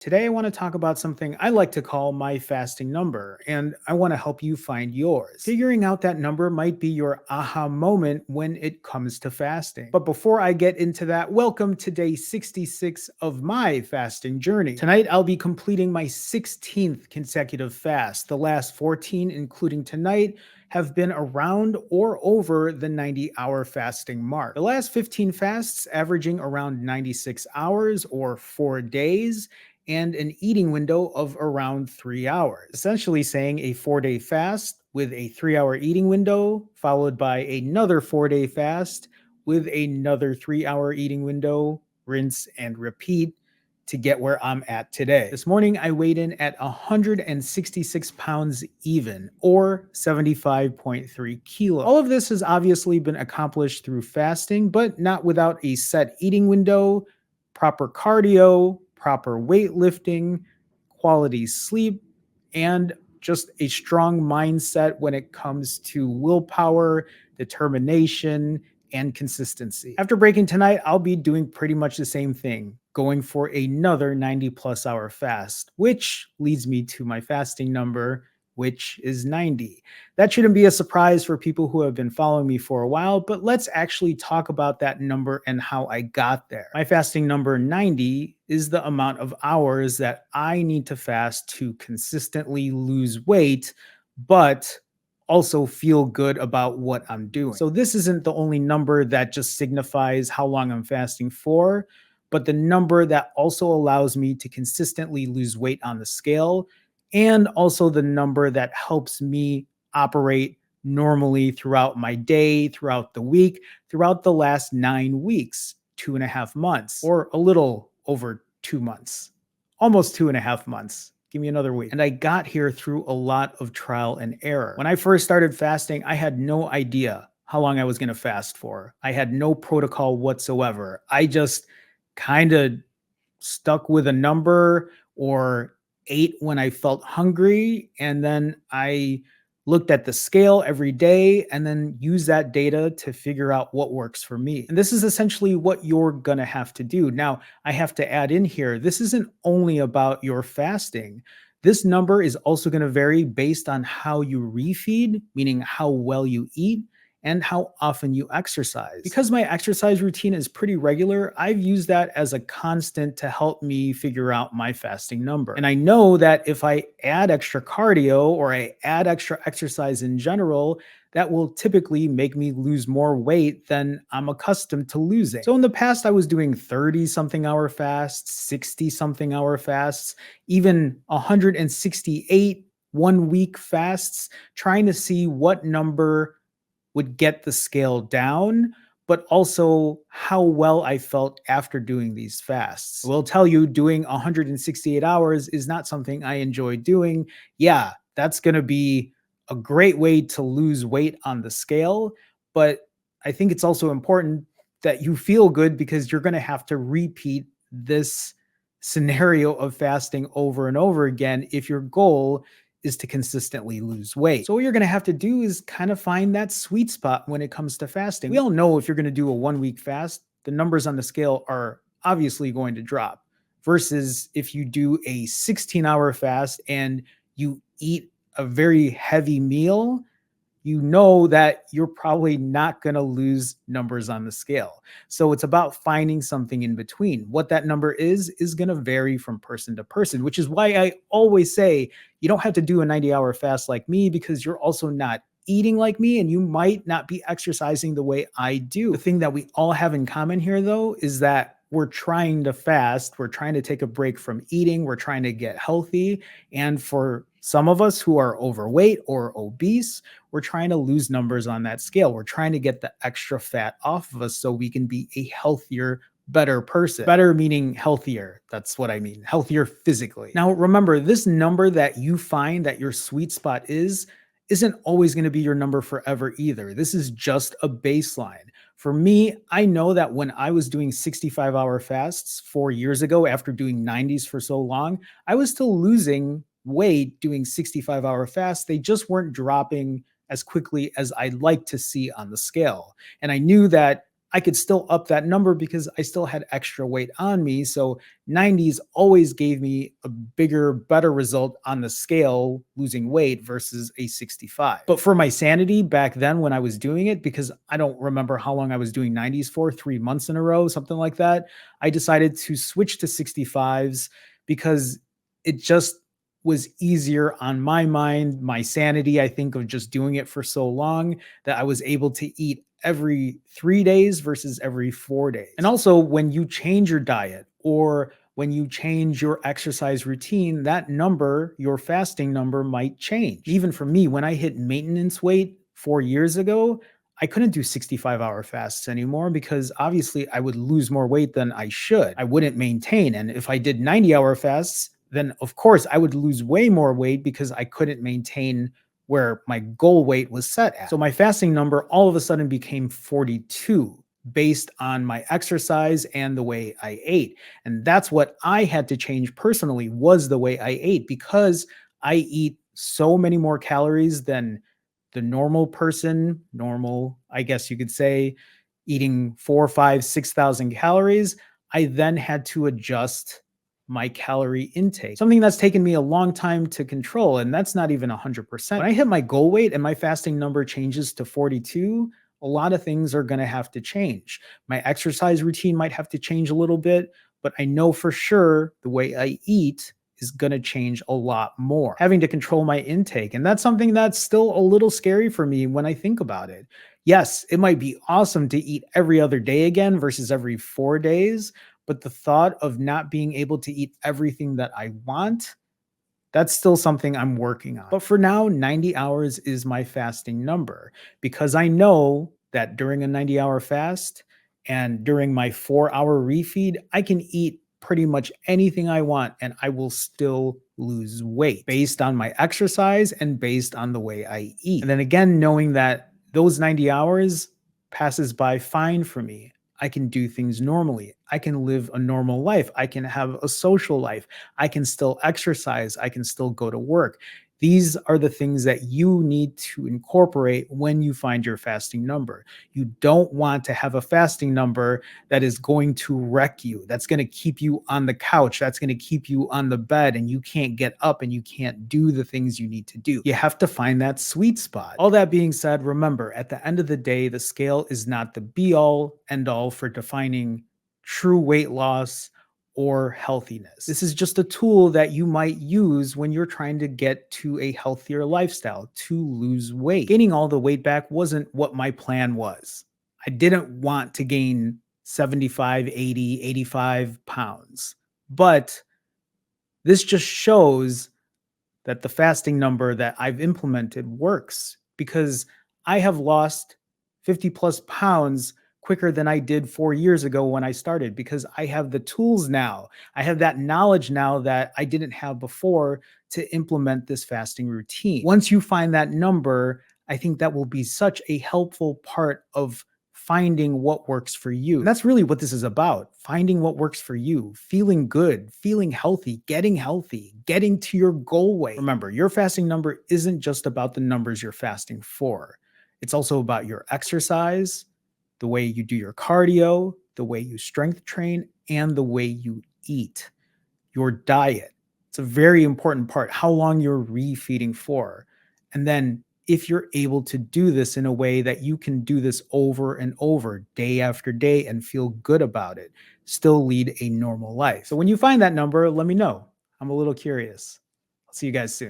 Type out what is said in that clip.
Today, I want to talk about something I like to call my fasting number, and I want to help you find yours. Figuring out that number might be your aha moment when it comes to fasting. But before I get into that, welcome to day 66 of my fasting journey. Tonight, I'll be completing my 16th consecutive fast. The last 14, including tonight, have been around or over the 90-hour fasting mark. The last 15 fasts, averaging around 96 hours or 4 days, and an eating window of around 3 hours, essentially saying a 4-day fast with a 3-hour eating window, followed by another 4-day fast with another 3-hour eating window, rinse and repeat to get where I'm at today. This morning, I weighed in at 166 pounds even, or 75.3 kilos. All of this has obviously been accomplished through fasting, but not without a set eating window, proper cardio, proper weightlifting, quality sleep, and just a strong mindset when it comes to willpower, determination, and consistency. After breaking tonight, I'll be doing pretty much the same thing, going for another 90+ hour fast, which leads me to my fasting number, which is 90. That shouldn't be a surprise for people who have been following me for a while, but let's actually talk about that number and how I got there. My fasting number 90 is the amount of hours that I need to fast to consistently lose weight, but also feel good about what I'm doing. So this isn't the only number that just signifies how long I'm fasting for, but the number that also allows me to consistently lose weight on the scale, and also the number that helps me operate normally throughout my day, throughout the week, throughout the last 9 weeks, 2.5 months, or a little over 2 months, almost 2.5 months. Give me another week. And I got here through a lot of trial and error. When I first started fasting, I had no idea how long I was going to fast for. I had no protocol whatsoever. I just kind of stuck with a number or ate when I felt hungry. And then I looked at the scale every day and then used that data to figure out what works for me. And this is essentially what you're going to have to do. Now, I have to add in here, this isn't only about your fasting. This number is also going to vary based on how you refeed, meaning how well you eat, and how often you exercise. Because my exercise routine is pretty regular, I've used that as a constant to help me figure out my fasting number. And I know that if I add extra cardio or I add extra exercise in general, that will typically make me lose more weight than I'm accustomed to losing. So in the past, I was doing 30 something hour fasts, 60 something hour fasts, even 168 1 week fasts, trying to see what number would get the scale down, but also how well I felt after doing these fasts. I will tell you, doing 168 hours is not something I enjoy doing. Yeah, that's going to be a great way to lose weight on the scale, but I think it's also important that you feel good because you're going to have to repeat this scenario of fasting over and over again if your goal is to consistently lose weight. So what you're going to have to do is kind of find that sweet spot when it comes to fasting. We all know if you're going to do a 1 week fast, the numbers on the scale are obviously going to drop versus if you do a 16-hour fast and you eat a very heavy meal, you know that you're probably not going to lose numbers on the scale. So it's about finding something in between. What that number is going to vary from person to person, which is why I always say you don't have to do a 90-hour fast like me because you're also not eating like me and you might not be exercising the way I do. The thing that we all have in common here, though, is that we're trying to fast. We're trying to take a break from eating. We're trying to get healthy. And for some of us who are overweight or obese, we're trying to lose numbers on that scale. We're trying to get the extra fat off of us so we can be a healthier, better person. Better meaning healthier. That's what I mean. Healthier physically. Now, remember, this number that you find that your sweet spot isn't always going to be your number forever either. This is just a baseline. For me, I know that when I was doing 65-hour fasts 4 years ago after doing 90s for so long, I was still losing weight doing 65-hour fasts. They just weren't dropping as quickly as I'd like to see on the scale. And I knew that I could still up that number because I still had extra weight on me. So 90s always gave me a bigger, better result on the scale losing weight versus a 65. But for my sanity back then when I was doing it, because I don't remember how long I was doing 90s for, 3 months in a row, something like that, I decided to switch to 65s because it just was easier on my mind, my sanity, I think, of just doing it for so long that I was able to eat every 3 days versus every 4 days. And also, when you change your diet or when you change your exercise routine, that number, your fasting number, might change. Even for me, when I hit maintenance weight 4 years ago, I couldn't do 65-hour fasts anymore because obviously I would lose more weight than I should. I wouldn't maintain. And if I did 90-hour fasts, then of course I would lose way more weight because I couldn't maintain where my goal weight was set at. So my fasting number all of a sudden became 42 based on my exercise and the way I ate. And that's what I had to change personally, was the way I ate, because I eat so many more calories than the normal person, normal, I guess you could say, eating 4, 5, 6,000 calories. I then had to adjust my calorie intake, something that's taken me a long time to control. And that's not even 100%. When I hit my goal weight and my fasting number changes to 42, a lot of things are going to have to change. My exercise routine might have to change a little bit, but I know for sure the way I eat is going to change a lot more. Having to control my intake. And that's something that's still a little scary for me when I think about it. Yes, it might be awesome to eat every other day again versus every 4 days, but the thought of not being able to eat everything that I want, that's still something I'm working on. But for now, 90 hours is my fasting number because I know that during a 90-hour fast and during my 4-hour refeed, I can eat pretty much anything I want and I will still lose weight based on my exercise and based on the way I eat. And then again, knowing that those 90 hours passes by fine for me. I can do things normally. I can live a normal life. I can have a social life. I can still exercise. I can still go to work. These are the things that you need to incorporate when you find your fasting number. You don't want to have a fasting number that is going to wreck you, that's going to keep you on the couch, that's going to keep you on the bed, and you can't get up and you can't do the things you need to do. You have to find that sweet spot. All that being said, remember, at the end of the day, the scale is not the be all end all for defining true weight loss or healthiness. This is just a tool that you might use when you're trying to get to a healthier lifestyle, to lose weight. Gaining all the weight back wasn't what my plan was. I didn't want to gain 75, 80, 85 pounds. But this just shows that the fasting number that I've implemented works because I have lost 50 plus pounds quicker than I did 4 years ago when I started because I have the tools now. I have that knowledge now that I didn't have before to implement this fasting routine. Once you find that number, I think that will be such a helpful part of finding what works for you. And that's really what this is about, finding what works for you, feeling good, feeling healthy, getting to your goal weight. Remember, your fasting number isn't just about the numbers you're fasting for. It's also about your exercise, the way you do your cardio, the way you strength train, and the way you eat. Your diet. It's a very important part, how long you're refeeding for. And then if you're able to do this in a way that you can do this over and over, day after day, and feel good about it, still lead a normal life. So when you find that number, let me know. I'm a little curious. I'll see you guys soon.